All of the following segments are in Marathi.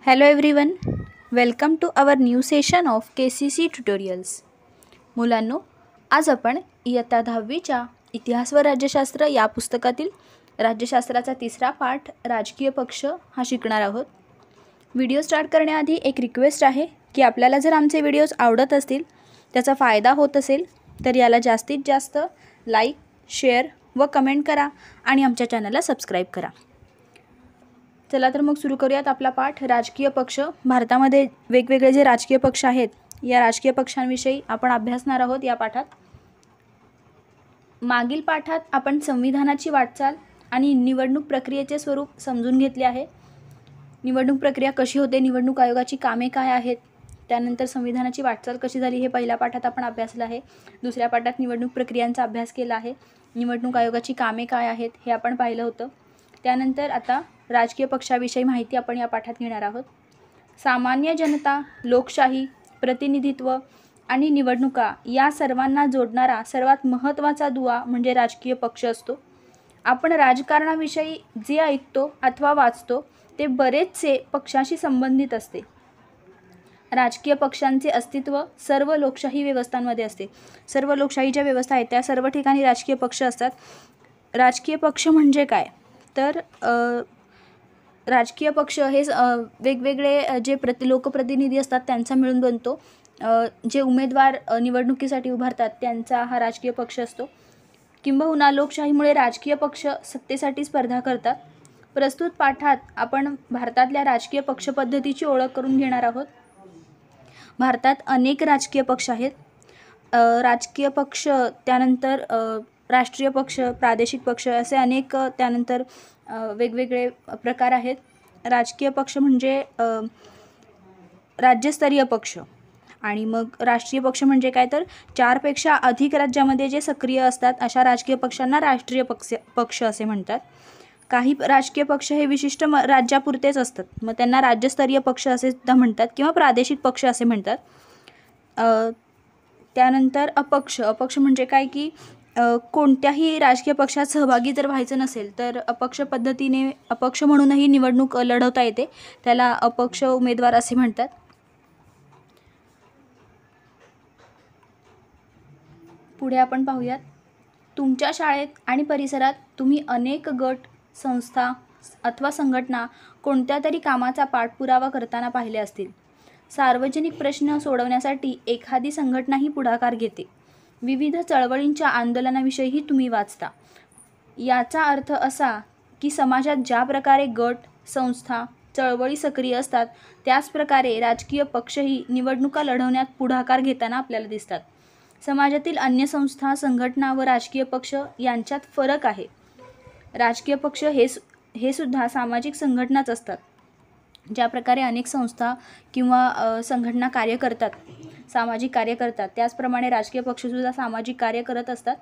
Hello everyone, welcome to our new session of KCC tutorials. मुलांनो, आज आपण इयत्ता 10वीच्या इतिहास व राज्यशास्त्र या पुस्तकातील राज्यशास्त्राचा तिसरा पाठ राजकीय पक्ष हा शिकणार आहोत. व्हिडिओ स्टार्ट करण्याआधी एक रिक्वेस्ट आहे की आपल्याला जर आमचे व्हिडिओज आवडत असतील, त्याचा फायदा होत असेल तर याला जास्तीत जास्त लाईक, शेअर व कमेंट करा आणि आमच्या चॅनलला सबस्क्राईब करा. चला तर मग सुरू करूयात आपला पाठ. राजकीय पक्ष. भारतामध्ये वेगवेगळे जे राजकीय पक्ष आहेत, या राजकीय पक्षांविषयी आपण अभ्यासणार आहोत या पाठात. मागील पाठात आपण संविधानाची वाटचाल आणि निवडणूक प्रक्रियेचे स्वरूप समजून घेतले आहे. निवडणूक प्रक्रिया कशी होते, निवडणूक आयोगाची कामे काय आहेत, त्यानंतर संविधानाची वाटचाल कशी झाली हे पहिल्या पाठात आपण अभ्यासलं आहे. दुसऱ्या पाठात निवडणूक प्रक्रियांचा अभ्यास केला आहे. निवडणूक आयोगाची कामे काय आहेत हे आपण पाहिलं होतं. त्यानंतर आता राजकीय पक्षाविषयी माहिती आपण या पाठात घेणार आहोत. सामान्य जनता, लोकशाही, प्रतिनिधित्व आणि निवडणुका या सर्वांना जोडणारा सर्वात महत्त्वाचा दुवा म्हणजे राजकीय पक्ष असतो. आपण राजकारणाविषयी जे ऐकतो अथवा वाचतो ते बरेचसे पक्षाशी संबंधित असते. राजकीय पक्षांचे अस्तित्व सर्व लोकशाही व्यवस्थांमध्ये असते. सर्व लोकशाहीच्या व्यवस्था आहेत त्या सर्व ठिकाणी राजकीय पक्ष असतात. राजकीय पक्ष म्हणजे काय तर राजकीय पक्ष हे वेगवेगळे जे लोकप्रतिनिधी असतात त्यांचा मिळून बनतो. जे उमेदवार निवडणुकीसाठी उभारतात त्यांचा हा राजकीय पक्ष असतो. किंबहुना लोकशाहीमुळे राजकीय पक्ष सत्तेसाठी स्पर्धा करतात. प्रस्तुत पाठात आपण भारतातल्या राजकीय पक्ष पद्धतीची ओळख करून घेणार आहोत. भारतात अनेक राजकीय पक्ष आहेत. राजकीय पक्ष, त्यानंतर राष्ट्रीय पक्ष, प्रादेशिक पक्ष असे अनेक त्यानंतर वेगवेगळे प्रकार आहेत. राजकीय पक्ष म्हणजे राज्यस्तरीय पक्ष आणि मग राष्ट्रीय पक्ष म्हणजे काय तर 4पेक्षा अधिक राज्यामध्ये जे सक्रिय असतात अशा राजकीय पक्षांना राष्ट्रीय पक्ष असे म्हणतात. काही राजकीय पक्ष हे विशिष्ट राज्यापुरतेच असतात, मग त्यांना राज्यस्तरीय पक्ष असे सुद्धा म्हणतात किंवा प्रादेशिक पक्ष असे म्हणतात. त्यानंतर अपक्ष. अपक्ष म्हणजे काय की कोणत्याही राजकीय पक्षात सहभागी जर व्हायचं नसेल तर अपक्ष पद्धतीने अपक्ष म्हणूनही निवडणूक लढवता येते, त्याला अपक्ष उमेदवार असे म्हणतात. पुढे आपण पाहूयात. तुमच्या शाळेत आणि परिसरात तुम्ही अनेक गट, संस्था अथवा संघटना कोणत्या तरी कामाचा पाठपुरावा करताना पाहिले असतील. सार्वजनिक प्रश्न सोडवण्यासाठी एखादी संघटनाही पुढाकार घेते. विविध चळवळींच्या आंदोलनाविषयीही तुम्ही वाचता. याचा अर्थ असा की समाजात ज्या प्रकारे गट, संस्था, चळवळी सक्रिय असतात त्याच प्रकारे राजकीय पक्षही निवडणुका लढवण्यात पुढाकार घेताना आपल्याला दिसतात. समाजातील अन्य संस्था, संघटना व राजकीय पक्ष यांच्यात फरक आहे. राजकीय पक्ष हे सुद्धा सामाजिक संघटनाच असतात. ज्या प्रकारे अनेक संस्था किंवा संघटना कार्य करतात, सामाजिक कार्य करतात, त्याचप्रमाणे राजकीय पक्षसुद्धा सामाजिक कार्य करत असतात.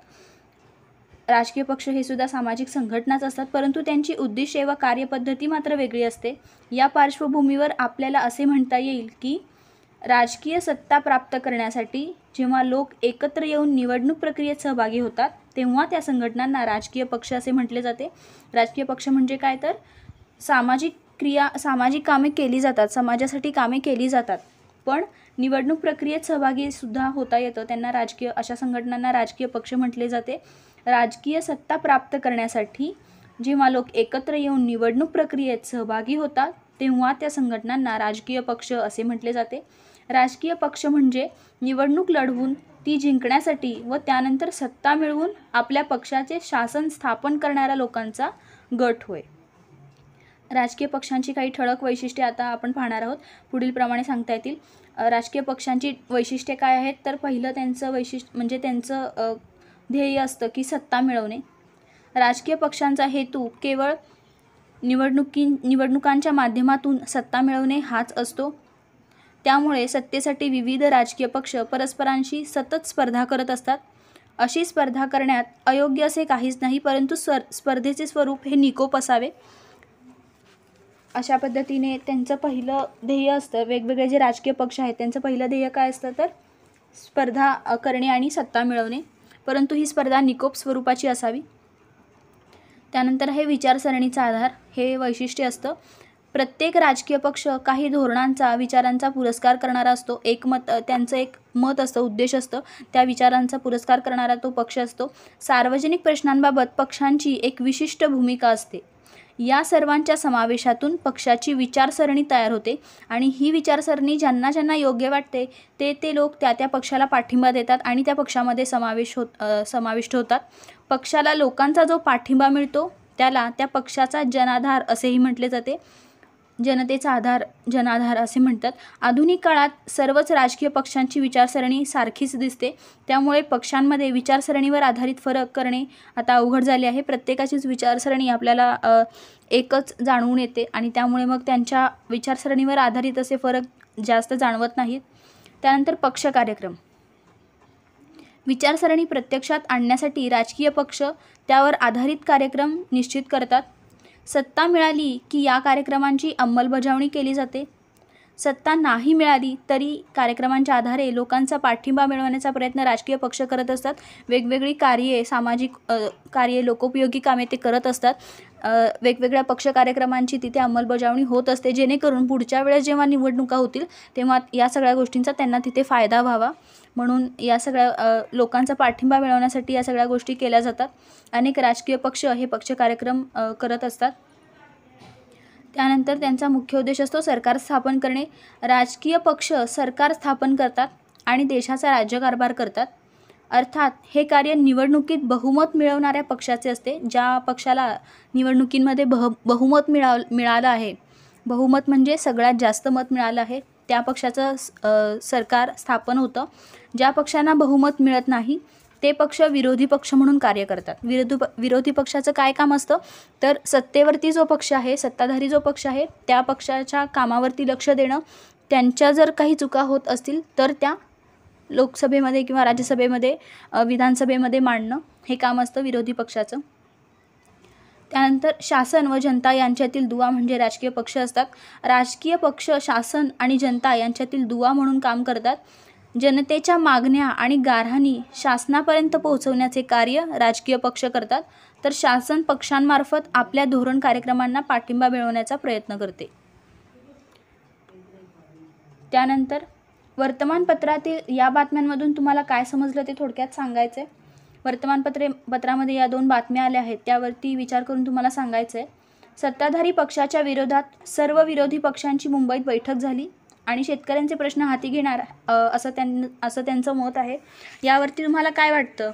राजकीय पक्ष हे सुद्धा सामाजिक संघटनाच असतात, परंतु त्यांची उद्दिष्टे व कार्यपद्धती मात्र वेगळी असते. या पार्श्वभूमीवर आपल्याला असे म्हणता येईल की राजकीय सत्ता प्राप्त करण्यासाठी जेव्हा लोक एकत्र येऊन निवडणूक प्रक्रियेत सहभागी होतात तेव्हा त्या संघटनांना राजकीय पक्ष असे म्हटले जाते. राजकीय पक्ष म्हणजे काय तर सामाजिक कामे केली जातात, समाजासाठी कामे केली जातात, पण निवडणूक प्रक्रियेत सहभागी सुद्धा होता येतं. त्यांना अशा संघटनांना राजकीय पक्ष म्हटले जाते. राजकीय सत्ता प्राप्त करण्यासाठी जेव्हा लोक एकत्र येऊन निवडणूक प्रक्रियेत सहभागी होतात तेव्हा त्या संघटनांना राजकीय पक्ष असे म्हटले जाते. राजकीय पक्ष म्हणजे निवडणूक लढवून ती जिंकण्यासाठी व त्यानंतर सत्ता मिळवून आपल्या पक्षाचे शासन स्थापन करणाऱ्या लोकांचा गट होय. राजकीय पक्षांची काही ठळक वैशिष्ट्ये आता आपण पाहणार आहोत. पुढीलप्रमाणे सांगता येतील. राजकीय पक्षांची वैशिष्ट्ये काय आहेत तर पहिलं त्यांचं वैशिष्ट्य म्हणजे त्यांचं ध्येय असतं की सत्ता मिळवणे. राजकीय पक्षांचा हेतू केवळ निवडणुकांच्या माध्यमातून सत्ता मिळवणे हाच असतो. त्यामुळे सत्तेसाठी विविध राजकीय पक्ष परस्परांशी सतत स्पर्धा करत असतात. अशी स्पर्धा करण्यात अयोग्य असे काहीच नाही, परंतु स्पर्धेचे स्वरूप हे निकोप असावे. अशा पद्धतीने त्यांचं पहिलं ध्येय असतं. वेगवेगळे जे राजकीय पक्ष आहेत त्यांचं पहिलं ध्येय काय असतं तर स्पर्धा करणे आणि सत्ता मिळवणे, परंतु ही स्पर्धा निकोप स्वरूपाची असावी. त्यानंतर हे विचारसरणीचा आधार हे वैशिष्ट्य असतं. प्रत्येक राजकीय पक्ष काही धोरणांचा, विचारांचा पुरस्कार करणारा असतो. त्यांचं एक मत असतं, उद्देश असतं, त्या विचारांचा पुरस्कार करणारा तो पक्ष असतो. सार्वजनिक प्रश्नांबाबत पक्षांची एक विशिष्ट भूमिका असते. या सर्वांच्या समावेशातून पक्षाची विचारसरणी तयार होते आणि ही विचारसरणी ज्यांना ज्यांना योग्य वाटते ते लोक त्या पक्षाला पाठिंबा देतात आणि त्या पक्षामध्ये समाविष्ट होतात. पक्षाला लोकांचा जो पाठिंबा मिळतो त्याला त्या पक्षाचा जनाधार असेही म्हटले जाते. जनतेचा आधार, जनाधार असे म्हणतात. आधुनिक काळात सर्वच राजकीय पक्षांची विचारसरणी सारखीच दिसते. त्यामुळे पक्षांमध्ये विचारसरणीवर आधारित फरक करणे आता अवघड झाले आहे. प्रत्येकाचीच विचारसरणी आपल्याला एकच जाणवून येते आणि त्यामुळे मग त्यांच्या विचारसरणीवर आधारित असे फरक जास्त जाणवत नाहीत. त्यानंतर पक्ष कार्यक्रम. विचारसरणी प्रत्यक्षात आणण्यासाठी राजकीय पक्ष त्यावर आधारित कार्यक्रम निश्चित करतात. सत्ता मिळाली की या कार्यक्रमांची अंमलबजावणी केली जाते. सत्ता नाही मिळाली तरी कार्यक्रमांच्या आधारे लोकांचा पाठिंबा मिळवण्याचा प्रयत्न राजकीय पक्ष करत असतात. वेगवेगळी कार्ये, सामाजिक कार्ये, लोकोपयोगी कामे ते करत असतात. वेगवेगळ्या पक्ष कार्यक्रमांची तिथे अंमलबजावणी होत असते, जेणेकरून पुढच्या वेळेस जेव्हा निवडणुका होतील तेव्हा या सगळ्या गोष्टींचा त्यांना तिथे फायदा व्हावा म्हणून या सगळ्या लोकांचा पाठिंबा मिळवण्यासाठी या सगळ्या गोष्टी केल्या जातात. अनेक राजकीय पक्ष हे पक्ष कार्यक्रम करत असतात. त्यानंतर त्यांचा मुख्य उद्देश असतो सरकार स्थापन करणे. राजकीय पक्ष सरकार स्थापन करतात आणि देशाचा राज्यकारभार करतात. अर्थात हे कार्य निवडणुकीत बहुमत मिळवणाऱ्या पक्षाचे असते. ज्या पक्षाला निवडणुकींमध्ये बहुमत मिळालं आहे, बहुमत म्हणजे सगळ्यात जास्त मत मिळालं आहे, त्या पक्षाचं सरकार स्थापन होतं. ज्या पक्षांना बहुमत मिळत नाही ते पक्ष विरोधी पक्ष म्हणून कार्य करतात. विरोधी पक्षाचं काय काम असतं तर सत्तेवरती जो पक्ष आहे, सत्ताधारी जो पक्ष आहे त्या पक्षाच्या कामावरती लक्ष देणं, त्यांच्या जर काही चुका होत असतील तर त्या लोकसभेमध्ये किंवा राज्यसभेमध्ये, विधानसभेमध्ये मांडणं हे काम असतं विरोधी पक्षाचं. त्यानंतर शासन व जनता यांच्यातील दुवा म्हणजे राजकीय पक्ष असतात. राजकीय पक्ष शासन आणि जनता यांच्यातील दुवा म्हणून काम करतात. जनतेच्या मागण्या आणि गाऱ्हाणी शासनापर्यंत पोहोचवण्याचे कार्य राजकीय पक्ष करतात, तर शासन पक्षांमार्फत आपल्या धोरण कार्यक्रमांना पाठिंबा मिळवण्याचा प्रयत्न करते. त्यानंतर वर्तमानपत्रातील या बातम्यांमधून तुम्हाला काय समजलं ते थोडक्यात सांगायचं आहे. वर्तमानपत्रामध्ये या 2 बातम्या आल्या आहेत, त्यावरती विचार करून तुम्हाला सांगायचं आहे. सत्ताधारी पक्षाच्या विरोधात सर्व विरोधी पक्षांची मुंबईत बैठक झाली आणि शेतकऱ्यांचे प्रश्न हाती घेणार असं त्यांचं मत आहे. यावरती तुम्हाला काय वाटतं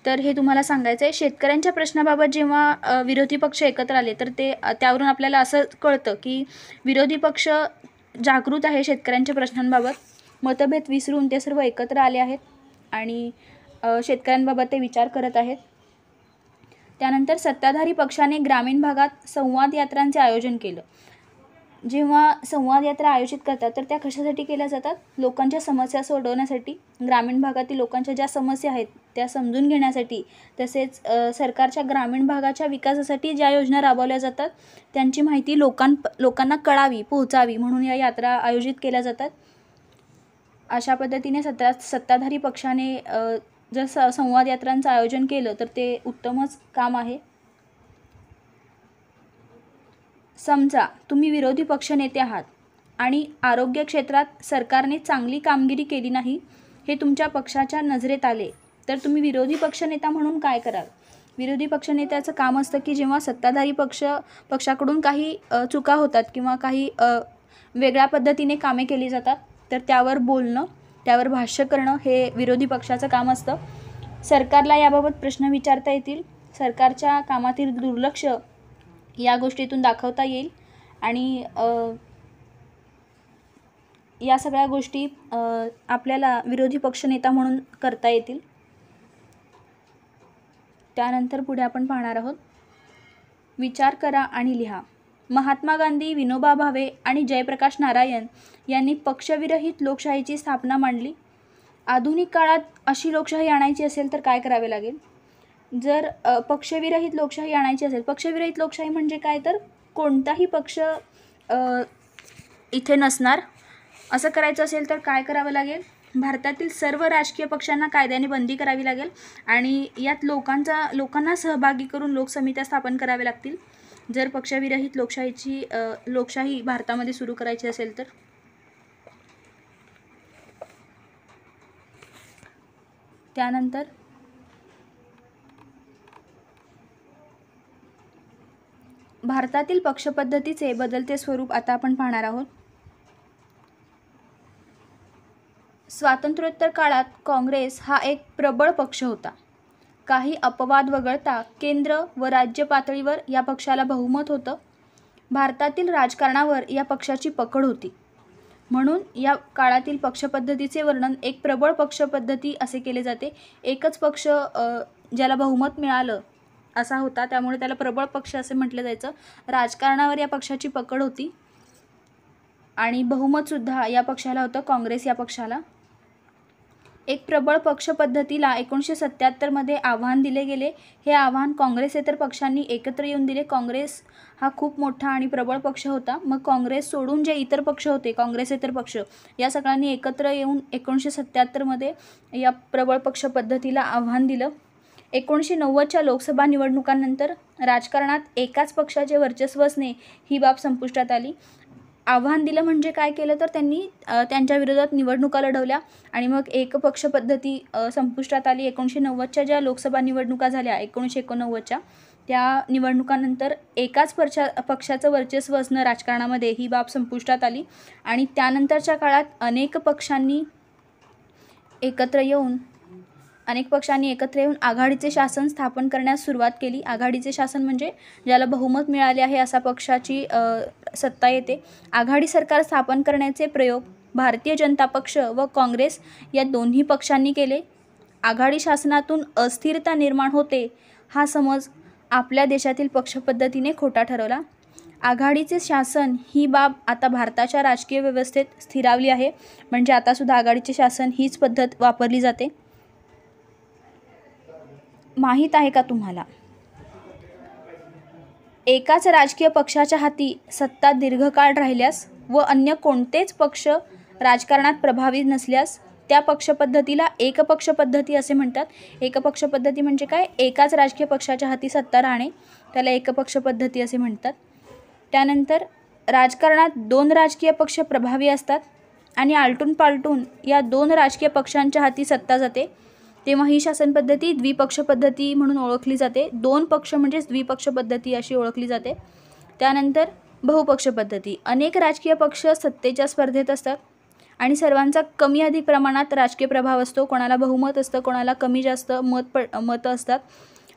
तर हे तुम्हाला सांगायचं आहे. शेतकऱ्यांच्या प्रश्नाबाबत जेव्हा विरोधी पक्ष एकत्र आले तर त्यावरून आपल्याला असं कळतं की विरोधी पक्ष जागृत आहे शेतकऱ्यांच्या प्रश्नांबाबत. मतभेद विसरून ते सर्व एकत्र आले आहेत आणि शेतकऱ्यांबाबत ते विचार करत आहेत. त्यानंतर सत्ताधारी पक्षाने ग्रामीण भागात संवाद यात्रांचे आयोजन केलं. जेव्हा संवाद यात्रा आयोजित करतात तर त्या कशासाठी केल्या जातात? लोकांच्या समस्या सोडवण्यासाठी, ग्रामीण भागातील लोकांच्या ज्या समस्या आहेत त्या समजून घेण्यासाठी, तसेच सरकारच्या ग्रामीण भागाच्या विकासासाठी ज्या योजना राबवल्या जातात त्यांची माहिती लोकांना कळावी, पोहोचावी म्हणून या यात्रा आयोजित केल्या जातात. अशा पद्धतीने सत्ताधारी पक्षाने जर संवाद यात्रांचं आयोजन केलं तर ते उत्तमच काम आहे. समजा तुम्ही विरोधी पक्षनेते आहात आणि आरोग्य क्षेत्रात सरकारने चांगली कामगिरी केली नाही हे तुमच्या पक्षाच्या नजरेत आले तर तुम्ही विरोधी पक्षनेता म्हणून काय कराल? विरोधी पक्षनेत्याचं काम असतं की जेव्हा सत्ताधारी पक्षाकडून काही चुका होतात किंवा काही वेगळ्या पद्धतीने कामे केली जातात तर त्यावर बोलणं, त्यावर भाष्य करणं हे विरोधी पक्षाचं काम असतं. सरकारला याबाबत प्रश्न विचारता येतील, सरकारच्या कामातील दुर्लक्ष या गोष्टीतून दाखवता येईल आणि या सगळ्या गोष्टी आपल्याला विरोधी पक्षनेता म्हणून करता येतील. त्यानंतर पुढे आपण पाहणार आहोत विचार करा आणि लिहा. महात्मा गांधी, विनोबा भावे आणि जयप्रकाश नारायण यांनी पक्षविरहित लोकशाहीची स्थापना मांडली. आधुनिक काळात अशी लोकशाही आणायची असेल तर काय करावे लागेल? जर पक्षविरहित लोकशाही आणायची असेल, पक्षविरहित लोकशाही म्हणजे काय तर कोणताही पक्ष इथे नसणार, असं करायचं असेल तर काय करावं लागेल? भारतातील सर्व राजकीय पक्षांना कायद्याने बंदी करावी लागेल आणि यात लोकांना सहभागी करून लोकसमित्या स्थापन कराव्या लागतील. जर पक्षविरहित लोकशाही भारतामध्ये सुरू करायची असेल तर? त्यानंतर भारतातील पक्षपद्धतीचे बदलते स्वरूप आता आपण पाहणार आहोत. स्वातंत्र्योत्तर काळात काँग्रेस हा एक प्रबळ पक्ष होता. काही अपवाद वगळता केंद्र व राज्य पातळीवर या पक्षाला बहुमत होतं. भारतातील राजकारणावर या पक्षाची पकड होती. म्हणून या काळातील पक्षपद्धतीचे वर्णन एक प्रबळ पक्षपद्धती असे केले जाते. एकच पक्ष ज्याला बहुमत मिळालं असा होता, त्यामुळे त्याला प्रबळ पक्ष असे म्हटलं जायचं. राजकारणावर या पक्षाची पकड होती आणि बहुमतसुद्धा या पक्षाला होतं, काँग्रेस या पक्षाला. एक प्रबळ पक्षपद्धतीला 1977 आव्हान दिले गेले. हे आव्हान काँग्रेसेतर पक्षांनी एकत्र येऊन दिले. काँग्रेस हा खूप मोठा आणि प्रबळ पक्ष होता. मग काँग्रेस सोडून जे इतर पक्ष होते, काँग्रेसेतर पक्ष, या सगळ्यांनी एकत्र येऊन 1977 या प्रबळ पक्षपद्धतीला आव्हान दिलं. 1990च्या लोकसभा निवडणुकांनंतर राजकारणात एकाच पक्षाचे वर्चस्व असणे ही बाब संपुष्टात आली. आव्हान दिलं म्हणजे काय केलं तर त्यांनी त्यांच्या विरोधात निवडणुका लढवल्या आणि मग एकपक्ष पद्धती संपुष्टात आली. 1990च्या ज्या लोकसभा निवडणुका झाल्या 1989च्या, त्या निवडणुकांनंतर एकाच पक्षाचं वर्चस्व असणं राजकारणामध्ये ही बाब संपुष्टात आली आणि त्यानंतरच्या काळात अनेक पक्षांनी एकत्र येऊन आघाडीचे शासन स्थापन करण्यास सुरुवात केली. आघाडीचे शासन म्हणजे ज्याला बहुमत मिळाले आहे असा पक्षाची सत्ता येते. आघाडी सरकार स्थापन करण्याचे प्रयोग भारतीय जनता पक्ष व काँग्रेस या दोन्ही पक्षांनी केले. आघाडी शासनातून अस्थिरता निर्माण होते हा समज आपल्या देशातील पक्षपद्धतीने खोटा ठरवला. आघाडीचे शासन ही बाब आता भारताच्या राजकीय व्यवस्थेत स्थिरावली आहे. म्हणजे आतासुद्धा आघाडीचे शासन हीच पद्धत वापरली जाते. माहीत आहे का तुम्हाला, एकाच राजकीय पक्षाच्या हाती सत्ता दीर्घकाळ राहिल्यास व अन्य कोणतेच पक्ष राजकारणात प्रभावी नसल्यास त्या पक्षपद्धतीला एकपक्ष पद्धती असे म्हणतात. एकपक्ष पद्धती म्हणजे काय? एकाच राजकीय पक्षाच्या हाती सत्ता राहणे, त्याला एकपक्ष पद्धती असे म्हणतात. त्यानंतर राजकारणात 2 राजकीय पक्ष प्रभावी असतात आणि आलटून पालटून या 2 राजकीय पक्षांच्या हाती सत्ता जाते, तेव्हा ही शासन पद्धती द्विपक्ष पद्धती म्हणून ओळखली जाते. 2 पक्ष म्हणजेच द्विपक्ष पद्धती अशी ओळखली जाते. त्यानंतर बहुपक्ष पद्धती. अनेक राजकीय पक्ष सत्तेच्या स्पर्धेत असतात आणि सर्वांचा कमी अधिक प्रमाणात राजकीय प्रभाव असतो. कोणाला बहुमत असतं, कोणाला कमी जास्त मतं असतात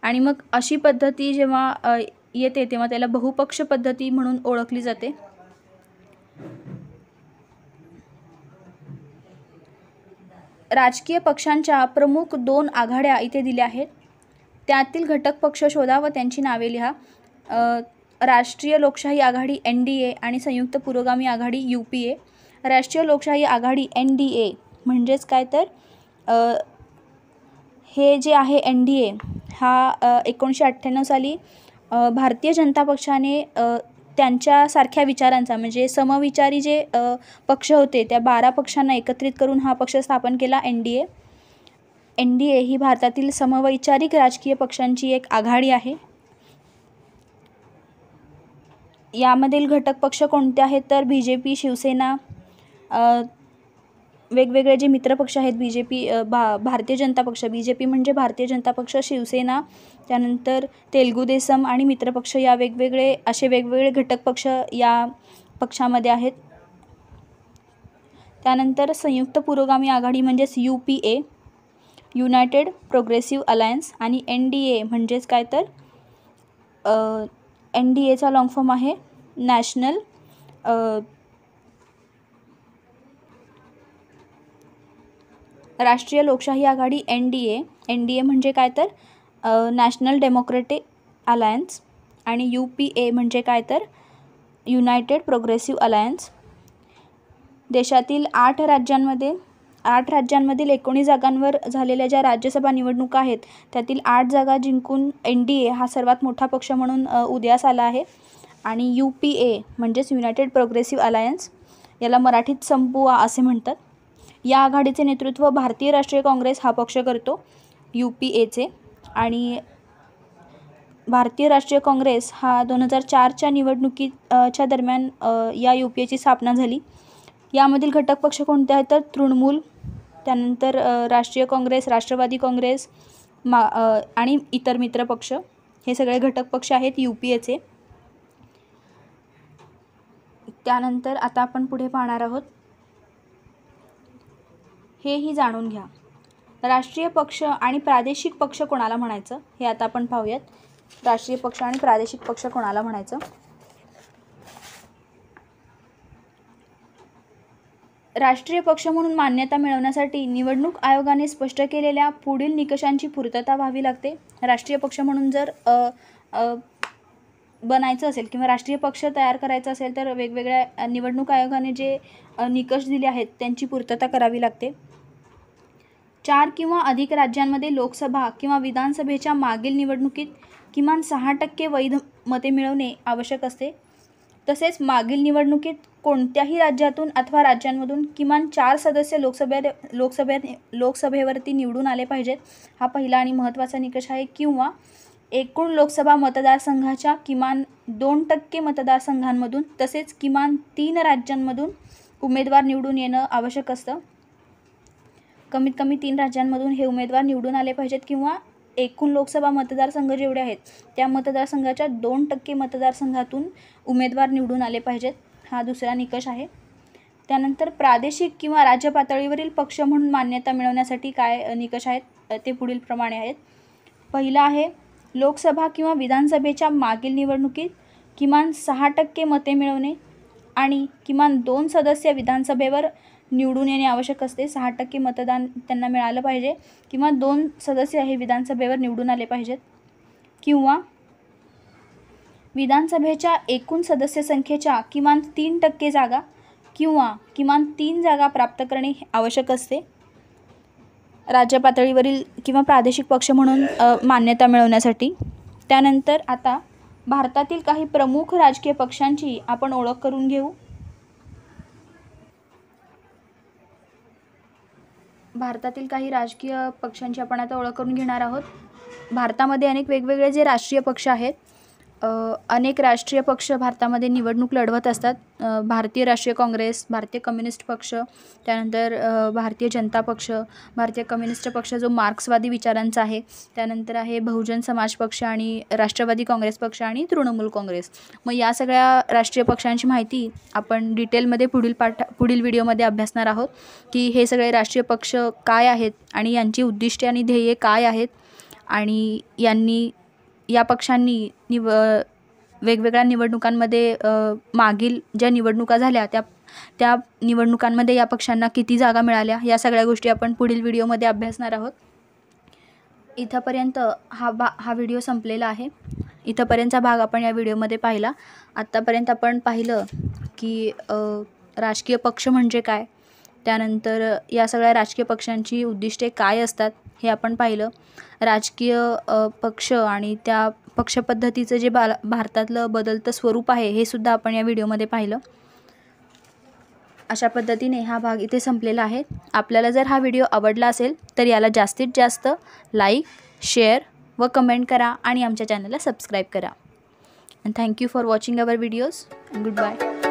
आणि मग अशी पद्धती जेव्हा येते तेव्हा त्याला बहुपक्ष पद्धती म्हणून ओळखली जाते. राजकीय पक्षांच्या प्रमुख 2 आघाड्या इथे दिल्या आहेत. त्यातील घटक पक्ष शोधा व त्यांची नावे लिहा. राष्ट्रीय लोकशाही आघाडी NDA आणि संयुक्त पुरोगामी आघाडी UPA. राष्ट्रीय लोकशाही आघाडी NDA म्हणजेच काय तर हे जे आहे NDA हा 1998 साली भारतीय जनता पक्षाने त्यांच्यासारख्या विचारांचा म्हणजे समविचारी जे पक्ष होते त्या 12 पक्षांना एकत्रित करून हा पक्ष स्थापन केला NDA. NDA ही भारतातील समवैचारिक राजकीय पक्षांची एक आघाडी आहे. यामधील घटक पक्ष कोणते आहेत तर BJP, शिवसेना, वेगवेगळे जे मित्रपक्ष आहेत भारतीय जनता पक्ष, BJP म्हणजे भारतीय जनता पक्ष, शिवसेना, त्यानंतर तेलुगू देसम आणि मित्रपक्ष या वेगवेगळे घटक पक्ष या पक्षामध्ये आहेत. त्यानंतर संयुक्त पुरोगामी आघाडी म्हणजेच UPA, युनायटेड प्रोग्रेसिव्ह अलायन्स, आणि NDA म्हणजेच काय तर NDAचा लॉंग फॉर्म आहे नॅशनल राष्ट्रीय लोकशाही आघाडी NDA म्हणजे काय तर नॅशनल डेमोक्रेटिक अलायन्स, आणि UPA म्हणजे काय तर युनायटेड प्रोग्रेसिव्ह अलायन्स. देशातील 8 राज्यांमधील 19 जागांवर झालेल्या ज्या राज्यसभा निवडणुका आहेत त्यातील 8 जागा जिंकून NDA हा सर्वात मोठा पक्ष म्हणून उदयास आला आहे. आणि UPA म्हणजेच युनायटेड प्रोग्रेसिव्ह अलायन्स, याला मराठीत संपुआ असे म्हणतात. या आघाडीचे नेतृत्व भारतीय राष्ट्रीय काँग्रेस हा पक्ष करतो UPAचे. आणि भारतीय राष्ट्रीय काँग्रेस हा 2004च्या निवडणुकीच्या दरम्यान या UPAची स्थापना झाली. यामधील घटक पक्ष कोणते आहेत तर तृणमूल, त्यानंतर राष्ट्रीय काँग्रेस, राष्ट्रवादी काँग्रेस आणि इतर मित्र पक्ष, हे सगळे घटक पक्ष आहेत UPAचे. त्यानंतर आता आपण पुढे पाहणार आहोत, हेही जाणून घ्या. राष्ट्रीय पक्ष आणि प्रादेशिक पक्ष कोणाला म्हणायचं हे आता आपण पाहूयात. राष्ट्रीय पक्ष आणि प्रादेशिक पक्ष कोणाला म्हणायचं. राष्ट्रीय पक्ष म्हणून मान्यता मिळवण्यासाठी निवडणूक आयोगाने स्पष्ट केलेल्या पुढील निकषांची पूर्तता व्हावी लागते. राष्ट्रीय पक्ष म्हणून जर बनायचं असेल किंवा राष्ट्रीय पक्ष तयार करायचा असेल तर वेगवेगळ्या निवडणूक आयोगाने जे निकष दिले आहेत त्यांची पूर्तता करावी लागते. 4 किंवा अधिक राज्यांमध्ये लोकसभा किंवा विधानसभेच्या मागील निवडणुकीत किमान 6% वैध मते मिळवणे आवश्यक असते. तसेच मागील निवडणुकीत कोणत्याही राज्यातून अथवा राज्यांमधून किमान 4 सदस्य लोकसभेवरती निवडून आले पाहिजेत. हा पहिला आणि महत्त्वाचा निकष आहे. किंवा एकूण लोकसभा मतदारसंघाच्या किमान 2% मतदारसंघांमधून तसेच किमान 3 राज्यांमधून उमेदवार निवडून येणं आवश्यक असतं. कमीत कमी 3 राज्यांमधून हे उमेदवार निवडून आले पाहिजेत किंवा एकूण लोकसभा मतदारसंघ जेवढे आहेत त्या मतदारसंघाच्या 2% मतदारसंघातून उमेदवार निवडून आले पाहिजेत. हा दुसरा निकष आहे. त्यानंतर प्रादेशिक किंवा राज्य पातळीवरील पक्ष म्हणून मान्यता मिळवण्यासाठी काय निकष आहेत ते पुढील प्रमाणे आहेत. पहिला आहे, लोकसभा किंवा विधानसभेच्या मागील निवडणुकीत किमान 6% मते मिळवणे आणि किमान 2 सदस्य विधानसभेवर निवडून येणे आवश्यक असते. 6% मतदान त्यांना मिळालं पाहिजे किंवा 2 सदस्य हे विधानसभेवर निवडून आले पाहिजेत. किंवा विधानसभेच्या एकूण सदस्य संख्येच्या किमान 3% जागा किंवा किमान 3 जागा प्राप्त करणे आवश्यक असते राज्य पातळीवरील किंवा प्रादेशिक पक्ष म्हणून मान्यता मिळवण्यासाठी. त्यानंतर आता भारतातील काही प्रमुख राजकीय पक्षांची आपण ओळख करून घेऊ. भारतातील काही राजकीय पक्षांची आपण आता ओळख करून घेणार आहोत. भारतामध्ये अनेक वेगवेगळे जे राष्ट्रीय पक्ष आहेत, अनेक राष्ट्रीय पक्ष भारतामध्ये निवडणूक लढवत असतात. भारतीय राष्ट्रीय काँग्रेस, भारतीय कम्युनिस्ट पक्ष, त्यानंतर भारतीय जनता पक्ष, भारतीय कम्युनिस्ट पक्ष जो मार्क्सवादी विचारांचा आहे, त्यानंतर आहे बहुजन समाज पक्ष आणि राष्ट्रवादी काँग्रेस पक्ष आणि तृणमूल काँग्रेस. मग या सगळ्या राष्ट्रीय पक्षांची माहिती आपण डिटेलमध्ये पुढील व्हिडिओमध्ये अभ्यासणार आहोत की हे सगळे राष्ट्रीय पक्ष काय आहेत आणि यांची उद्दिष्टे आणि ध्येये काय आहेत आणि या पक्षांनी वेगवेगळ्या निवडणुकांमध्ये मागील ज्या निवडणुका झाल्या त्या निवडणुकांमध्ये या पक्षांना किती जागा मिळाल्या, या सगळ्या गोष्टी आपण पुढील व्हिडिओमध्ये अभ्यासणार आहोत. इथंपर्यंत हा व्हिडिओ संपलेला आहे. इथंपर्यंतचा भाग आपण या व्हिडिओमध्ये पाहिला. आत्तापर्यंत आपण पाहिलं की राजकीय पक्ष म्हणजे काय, त्यानंतर या सगळ्या राजकीय पक्षांची उद्दिष्टे काय असतात हे आपण पाहिलं. राजकीय पक्ष आणि त्या पक्षपद्धतीचं जे भारतातलं बदलतं स्वरूप आहे हे सुद्धा आपण या व्हिडिओमध्ये पाहिलं. अशा पद्धतीने हा भाग इथे संपलेला आहे. आपल्याला जर हा व्हिडिओ आवडला असेल तर याला जास्तीत जास्त लाईक, शेअर व कमेंट करा आणि आमच्या चॅनलला सबस्क्राईब करा. And thank you for watching our videos. Good bye.